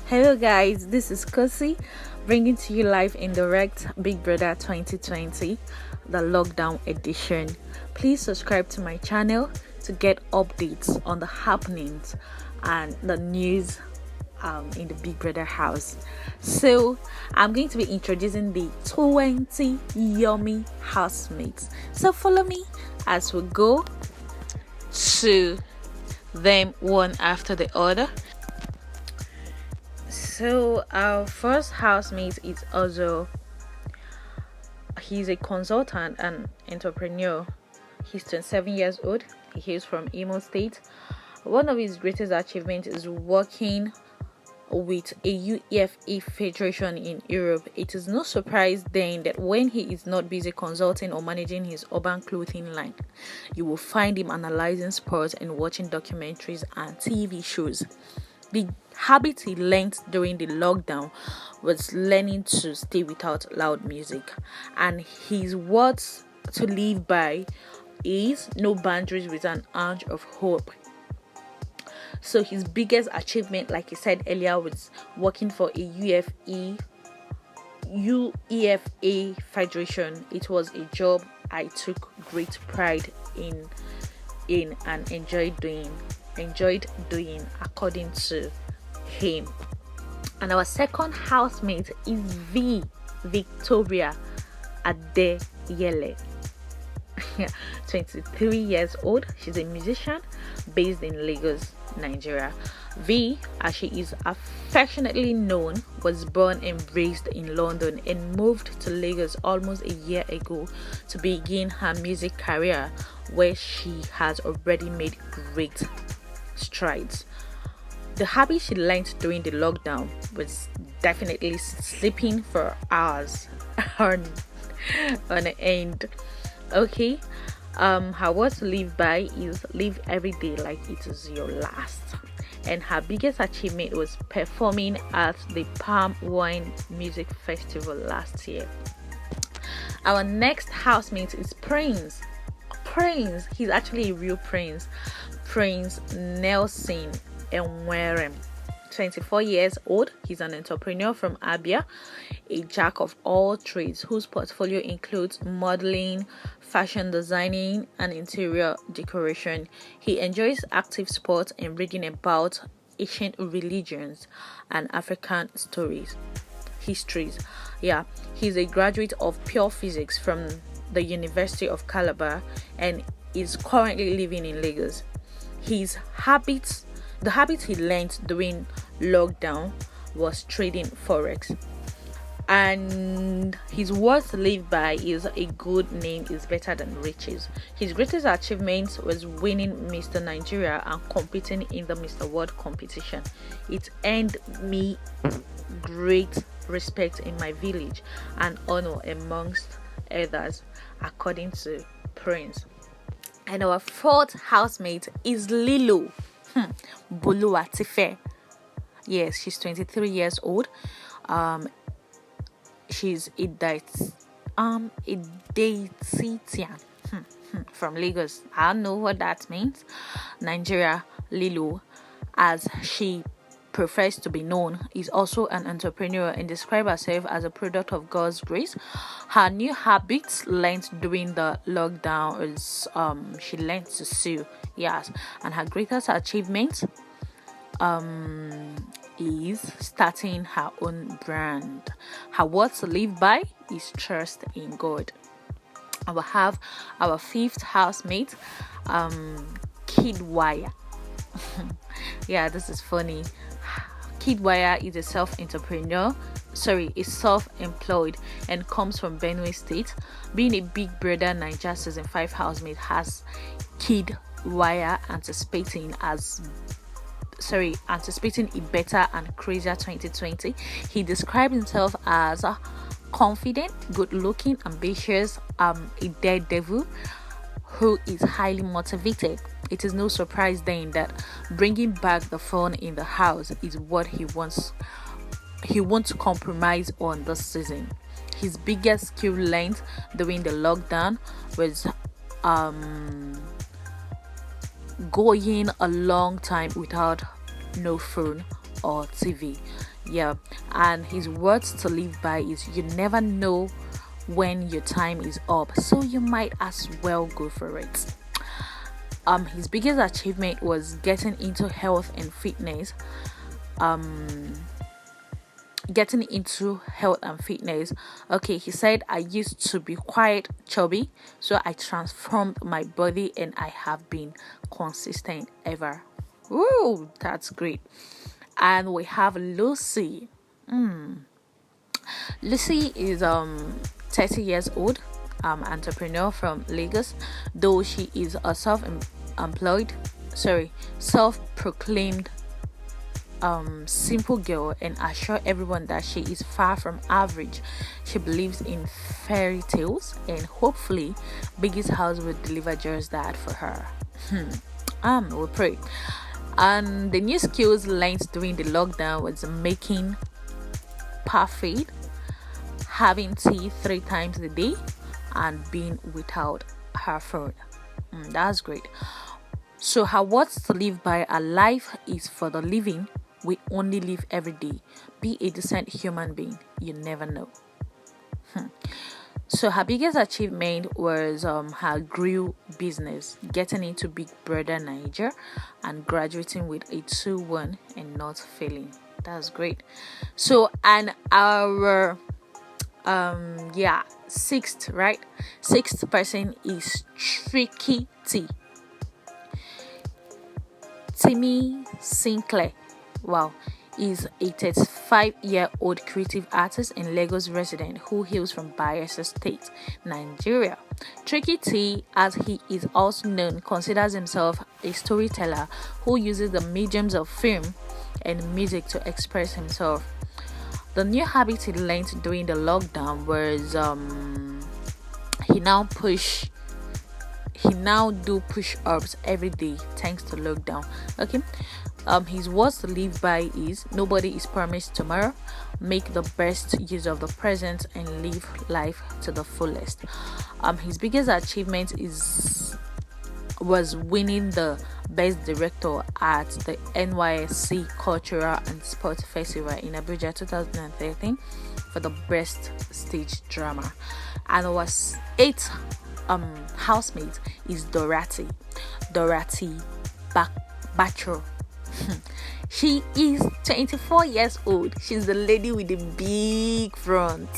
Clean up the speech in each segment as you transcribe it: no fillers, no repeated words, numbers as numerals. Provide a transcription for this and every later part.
Hello guys, this is Kosi bringing to you live in direct Big Brother 2020, the lockdown edition. Please subscribe to my channel to get updates on the happenings and the news in the Big Brother house. So I'm going to be introducing the 20 yummy housemates. So follow me as we go to them one after the other. So our first housemate is also he's a consultant and entrepreneur. He's 27 years old. He is from Imo State. One of his greatest achievements is working with a UEFA federation in Europe. It is no surprise then that when he is not busy consulting or managing his urban clothing line, you will find him analyzing sports and watching documentaries and TV shows. The habit he learned during the lockdown was learning to stay without loud music, and his words to live by is no boundaries with an ounce of hope. So his biggest achievement, like he said earlier, was working for a UEFA federation. It was a job I took great pride in and enjoyed doing according to him. And our second housemate is Victoria Adeyele. 23 years old. She's a musician based in Lagos, Nigeria. V, as she is affectionately known, was born and raised in London and moved to Lagos almost a year ago to begin her music career, where she has already made great strides. The habit she learned during the lockdown was definitely sleeping for hours on end. Okay, her words to live by is live every day like it is your last. And her biggest achievement was performing at the Palm Wine Music Festival last year. Our next housemate is Prince. He's actually a real prince. Prince Nelson Enwerem, 24 years old. He's an entrepreneur from Abia, a jack of all trades whose portfolio includes modeling, fashion designing, and interior decoration. He enjoys active sports and reading about ancient religions and African histories. Yeah, he's a graduate of pure physics from the University of Calabar and is currently living in Lagos. The habits he learned during lockdown was trading forex, and his words to live by is a good name is better than riches. His greatest achievement was winning Mr. Nigeria and competing in the Mr. World competition. It earned me great respect in my village and honor amongst others, according to Prince. And our fourth housemate is Lilo Boluwatife. Yes, she's 23 years old. She's a dietitian from Lagos. I don't know what that means. Nigeria. Lilo, as she prefers to be known, is also an entrepreneur and describes herself as a product of God's grace. Her new habits learned during the lockdown is she learned to sew. Yes, and her greatest achievement is starting her own brand. Her words to live by is trust in God. I will have our fifth housemate, Kid Wire. Yeah, this is funny. Kid Wire is a self-employed and comes from Benue State. Being a Big Brother Naija season 5 housemate has Kid Wire anticipating a better and crazier 2020. He described himself as confident, good-looking, ambitious, a daredevil who is highly motivated. It is no surprise then that bringing back the fun in the house is what he wants. He won't compromise on this season. His biggest skill learned during the lockdown was going a long time without no phone or TV. Yeah, and his words to live by is, you never know when your time is up, so you might as well go for it. His biggest achievement was getting into health and fitness. Getting into health and fitness. Okay, he said, I used to be quite chubby, so I transformed my body and I have been consistent ever. Woo, that's great. And we have Lucy. Lucy is 30 years old, entrepreneur from Lagos, though she is a self-proclaimed simple girl, and assure everyone that she is far from average. She believes in fairy tales, and hopefully Biggie's house will deliver just that for her. We'll pray. And the new skills learned during the lockdown was making parfait, having tea 3 times a day, and being without her phone. That's great. So her words to live by: a life is for the living. We only live every day. Be a decent human being. You never know. So her biggest achievement was her grill business, getting into Big Brother Naija and graduating with a 2-1 and not failing. That's great. So, and our sixth person is Tricky T. Timmy Sinclair. Wow. Is a 35-year-old creative artist and Lagos resident who hails from Bayelsa State, Nigeria. Tricky T, as he is also known, considers himself a storyteller who uses the mediums of film and music to express himself. The new habit he learned during the lockdown was he now do push-ups every day thanks to lockdown. Okay. His words to live by is: nobody is promised tomorrow. Make the best use of the present and live life to the fullest. His biggest achievement was winning the best director at the NYSC Cultural and Sport Festival in Abuja 2013 for the best stage drama. And our 8th housemate is Dorothy Bachor. She is 24 years old. She's the lady with the big front.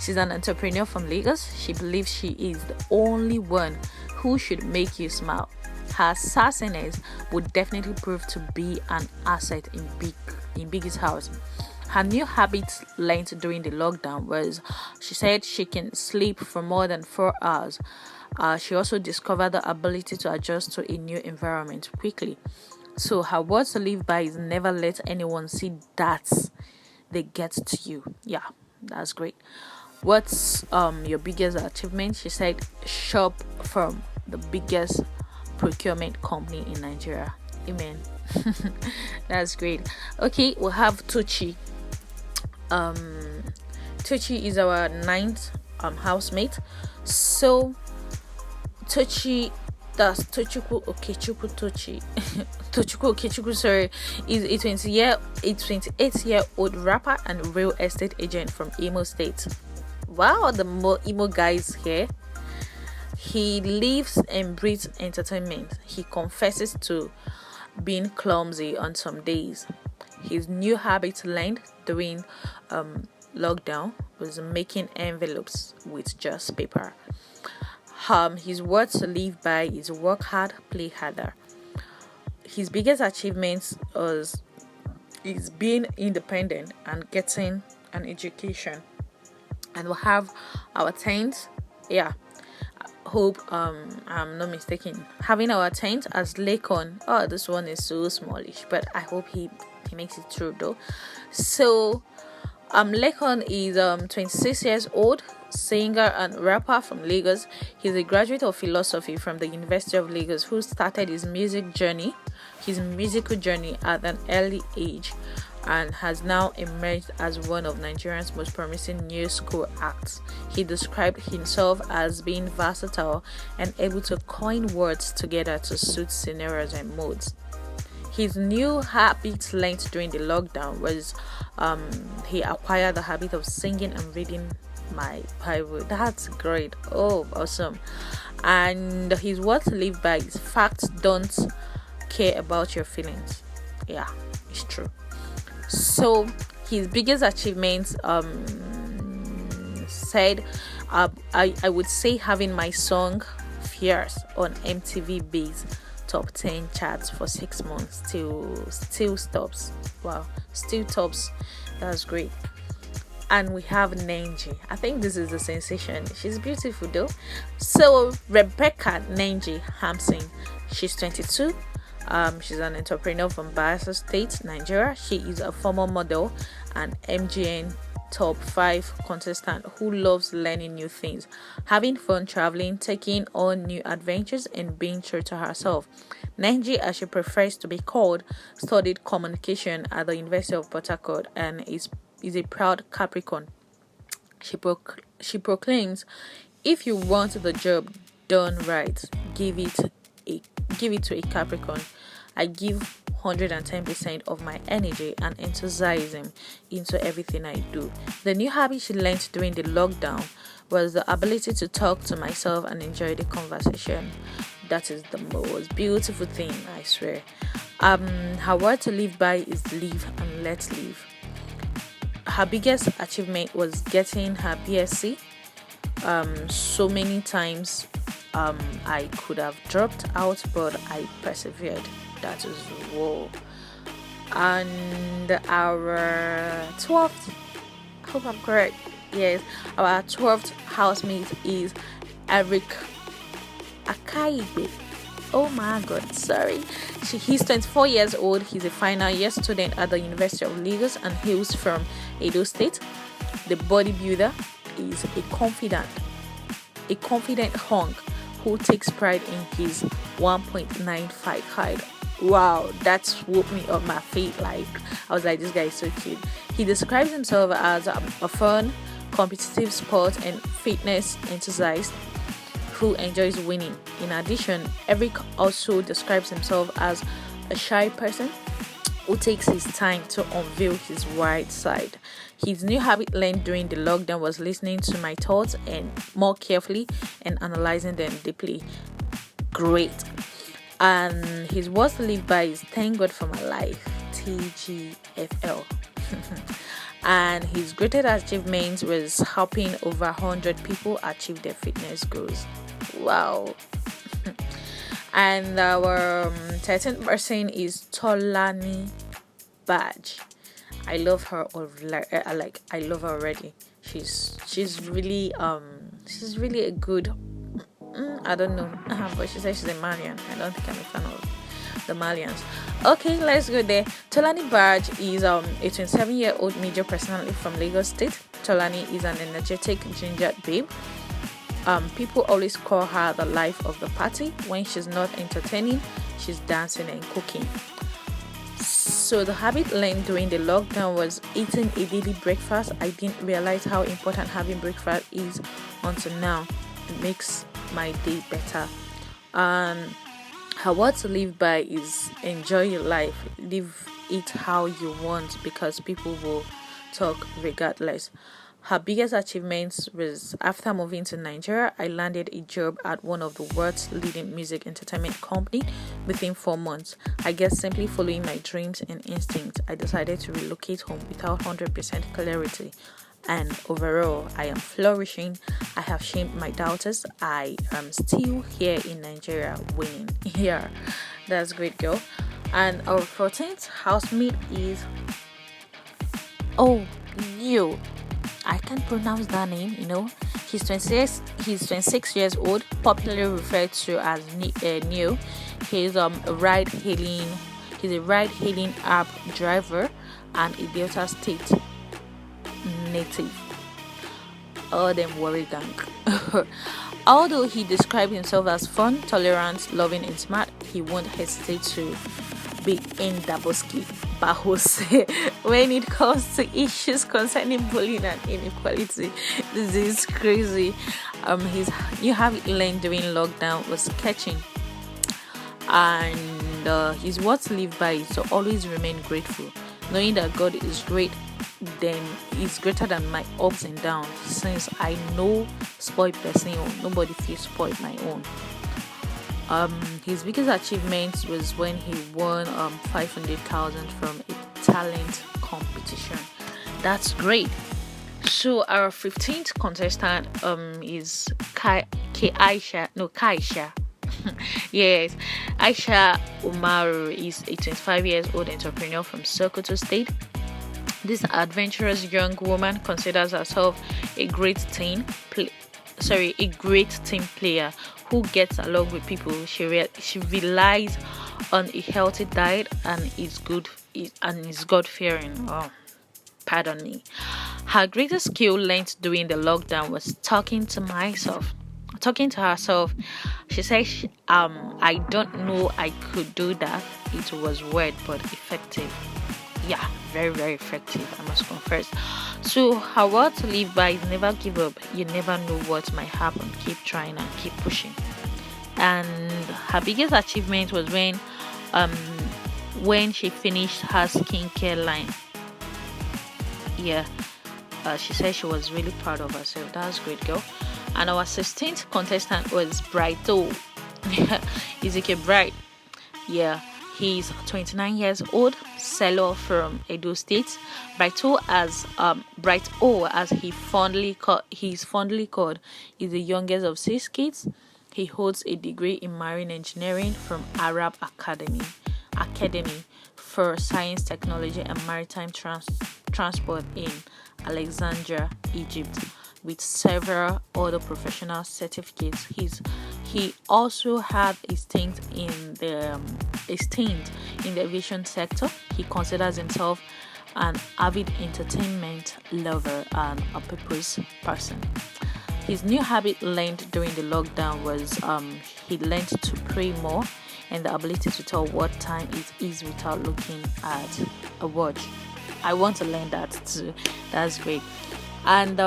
She's an entrepreneur from Lagos. She believes she is the only one who should make you smile. Her sassiness would definitely prove to be an asset in Biggie's house. Her new habits learned during the lockdown was, she said, she can sleep for more than 4 hours. She also discovered the ability to adjust to a new environment quickly. So her words to live by is: never let anyone see that they get to you. Yeah, that's great. What's your biggest achievement? She said, shop from the biggest procurement company in Nigeria. Amen. That's great. Okay, we'll have Tucci. Tucci is our 9th housemate. So Tucci, that's Tochukwu Okechukwu Tochi. Tochukwu Okechukwu, sorry, is a 28-year-old rapper and real estate agent from Imo State. Wow, the more emo guys here. He lives and breathes entertainment. He confesses to being clumsy on some days. His new habit learned during lockdown was making envelopes with just paper. His words to live by is: work hard, play harder. His biggest achievements is being independent and getting an education. And we'll have our 10th. Yeah, hope I'm not mistaken. Having our 10th as Lakon. Oh, this one is so smallish, but I hope he makes it through though. So Lakon is 26 years old, singer and rapper from Lagos. He's a graduate of philosophy from the University of Lagos, who started his musical journey at an early age and has now emerged as one of Nigeria's most promising new school acts. He described himself as being versatile and able to coin words together to suit scenarios and modes. His new habit learned during the lockdown was he acquired the habit of singing and reading my Bible. That's great. Oh, awesome. And his words to live by is facts don't care about your feelings. Yeah, it's true. So his biggest achievements said I would say having my song Fierce on MTV Base top 10 charts for 6 months still stops. Wow, still tops. That's great. And we have Naija. I think this is a sensation. She's beautiful though. So Rebecca Naija Hampson, she's 22. She's an entrepreneur from Bayelsa State, Nigeria. She is a former model and MGN top 5 contestant who loves learning new things, having fun traveling, taking on new adventures, and being true to herself. Naija, as she prefers to be called, studied communication at the University of Port Harcourt and is a proud Capricorn. She proclaims, "If you want the job done right, give it to a Capricorn. I give 110% of my energy and enthusiasm into everything I do." The new habit she learned during the lockdown was the ability to talk to myself and enjoy the conversation. That is the most beautiful thing, I swear. Her word to live by is live and let live. Her biggest achievement was getting her BSc. So many times I could have dropped out, but I persevered. That is whoa. And our 12th, I hope I'm correct. Yes, our 12th housemate is Eric Akaibe. Oh my god, sorry. He's 24 years old. He's a final year student at the University of Lagos and hails from Edo State. The bodybuilder is a confident hunk who takes pride in his 1.95 height. Wow, that swooped me up my feet. Like, I was like, this guy is so cute. He describes himself as a fun, competitive sport and fitness enthusiast who enjoys winning. In addition, Eric also describes himself as a shy person who takes his time to unveil his wide side. His new habit learned during the lockdown was listening to my thoughts and more carefully and analyzing them deeply. Great. And his words to live by is thank God for my life. TGFL. And his greatest achievements was helping over 100 people achieve their fitness goals. Wow. And our 13th person is Tolani Badge. I love her. I love her already. She's really a good. I don't know, but she says she's a Malian. I don't think I'm a fan of the Malians. Okay, let's go there. Tolani Badge is a 27-year-old media personality from Lagos State. Tolani is an energetic ginger babe. People always call her the life of the party. When she's not entertaining, she's dancing and cooking. So the habit learned during the lockdown was eating a daily breakfast. I didn't realize how important having breakfast is until now. It makes my day better. Her word to live by is enjoy your life. Live it how you want because people will talk regardless. Her biggest achievements was after moving to Nigeria, I landed a job at one of the world's leading music entertainment company within 4 months. I guess simply following my dreams and instincts, I decided to relocate home without 100% clarity. And overall, I am flourishing. I have shamed my doubters. I am still here in Nigeria winning. Yeah, that's great, girl. And our 14th housemate is I can't pronounce that name, He's 26 years old, popularly referred to as Neo. He's a ride hailing app driver and a Delta State native. All them worry gang. Although he described himself as fun, tolerant, loving, and smart, he won't hesitate to be in Daboski Bahose when it comes to issues concerning bullying and inequality. This is crazy. His new habit learned during lockdown was sketching, and and his words live by is to always remain grateful, knowing that God is great, then is greater than my ups and downs. Since I know spoiled person, nobody feels spoiled my own. His biggest achievement was when he won 500,000 from a talent competition. That's great. So our 15th contestant is Kaisha. Yes, Aisha Umaru is a 25 years old entrepreneur from Sokoto State. This adventurous young woman considers herself a great team player who gets along with people. She relies on a healthy diet and is God fearing. Oh, pardon me. Her greatest skill learned during the lockdown was talking to herself. She says, I don't know I could do that. It was weird but effective. Yeah, very, very effective, I must confess. So her word to live by is never give up. You never know what might happen. Keep trying and keep pushing. And her biggest achievement was when she finished her skincare line. Yeah, she said she was really proud of herself. That's great, girl. And our 16th contestant was Brighto. Ezekiel Bright. Yeah, he's 29 years old, seller from Edo State. Brighto, as he's fondly called, is the youngest of 6 kids. He holds a degree in marine engineering from Arab Academy for Science, Technology, and Maritime Transport in Alexandria, Egypt, with several other professional certificates. He also had a stint in the aviation sector. He considers himself an avid entertainment lover and a purpose person. His new habit learned during the lockdown was he learned to pray more and the ability to tell what time it is without looking at a watch. I want to learn that too. That's great. And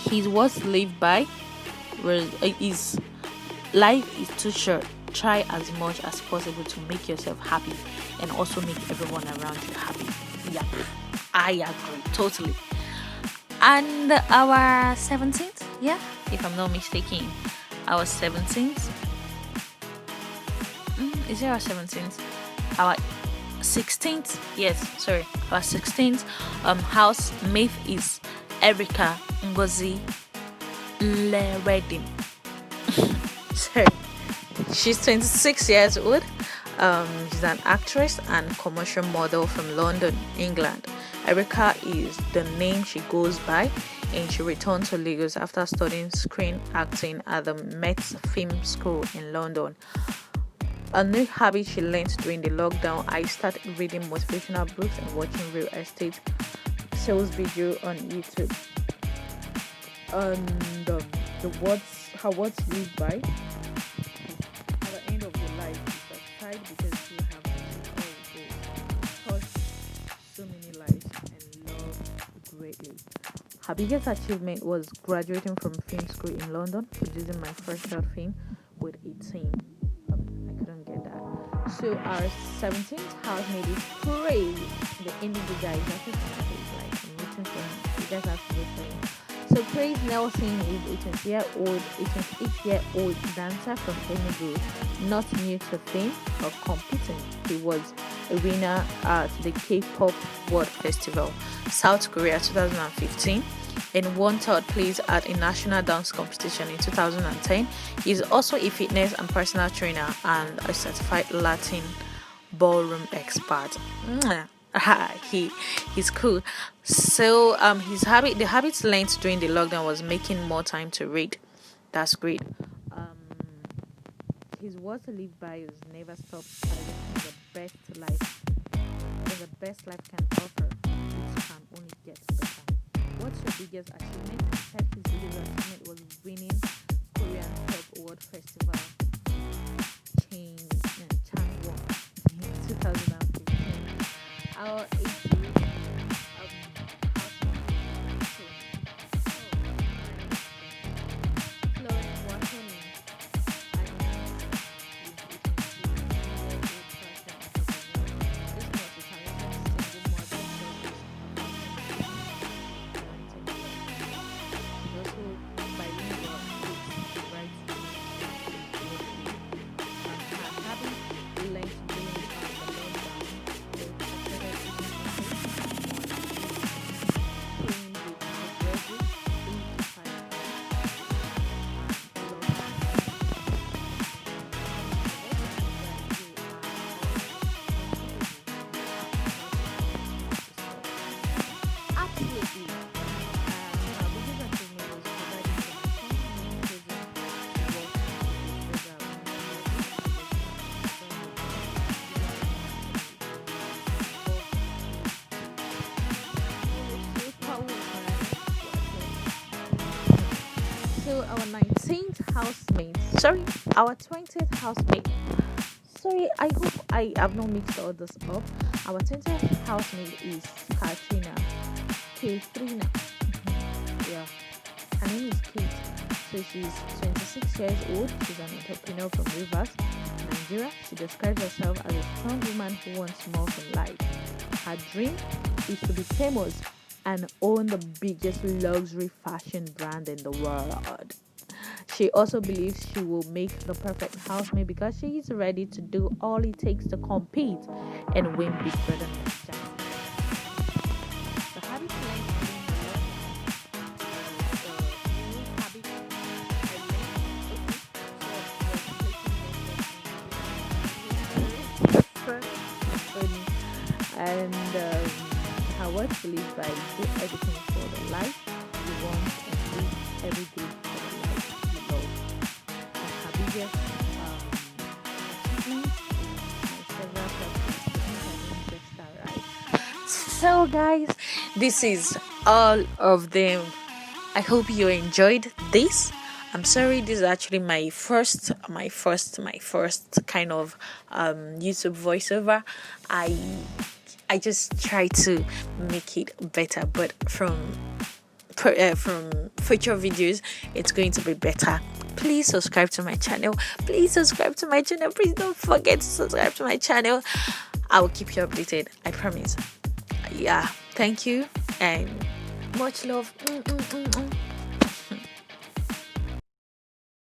his words live by is life is too short. Try as much as possible to make yourself happy and also make everyone around you happy. Yeah, I agree totally. And our 17th, yeah, if I'm not mistaken, our 17th. Is it our 17th? Our 16th, yes, sorry, our 16th housemate is Erica Ngozi Leredin. Sorry, she's 26 years old. She's an actress and commercial model from London, England. Erica is the name she goes by, and she returned to Lagos after studying screen acting at the Met Film School in London. A new habit she learned during the lockdown: I started reading motivational books and watching real estate sales video on YouTube. And her words live by: at the end of your life, you satisfied because you have touched so many lives and loved greatly. Her biggest achievement was graduating from film school in London, producing my first short film with a team. I couldn't get that. So our 17th housemate is Praise. The indigo guy is actually like I'm waiting for him. You guys have to wait for him. So Praise Nelson is a 28-year-old dancer from Enugu, not new to fame or competing. He was a winner at the K-pop World Festival, South Korea 2015, and won 3rd place at a national dance competition in 2010. He's also a fitness and personal trainer and a certified Latin ballroom expert. He's cool. So the habits learned during the lockdown was making more time to read. That's great. His words to live by is never stop striving for the best life. For the best life can offer, it can only get better. What's your biggest achievement? He said his biggest achievement was winning Korean Pop World Festival Changwon in 2015. Our 80 19th housemate, sorry, our 20th housemate. Sorry, I hope I have not mixed all this up. Our 20th housemate is Katrina. Katrina. Yeah, her name is Kate. So she's 26 years old. She's an entrepreneur from Rivers, Nigeria. She describes herself as a strong woman who wants more from life. Her dream is to be famous and own the biggest luxury fashion brand in the world. She also believes she will make the perfect housemate because she is ready to do all it takes to compete and win Big Brother next time. The habit and her words believe by do everything for the life you want and live every day for the life you love. And her biggest achievement is my several purposes. Right. So guys, this is all of them. I hope you enjoyed this. I'm sorry, this is actually my first kind of YouTube voiceover. I just try to make it better, but from future videos it's going to be better. Please subscribe to my channel. Please don't forget to subscribe to my channel. I will keep you updated, I promise. Yeah, thank you and much love.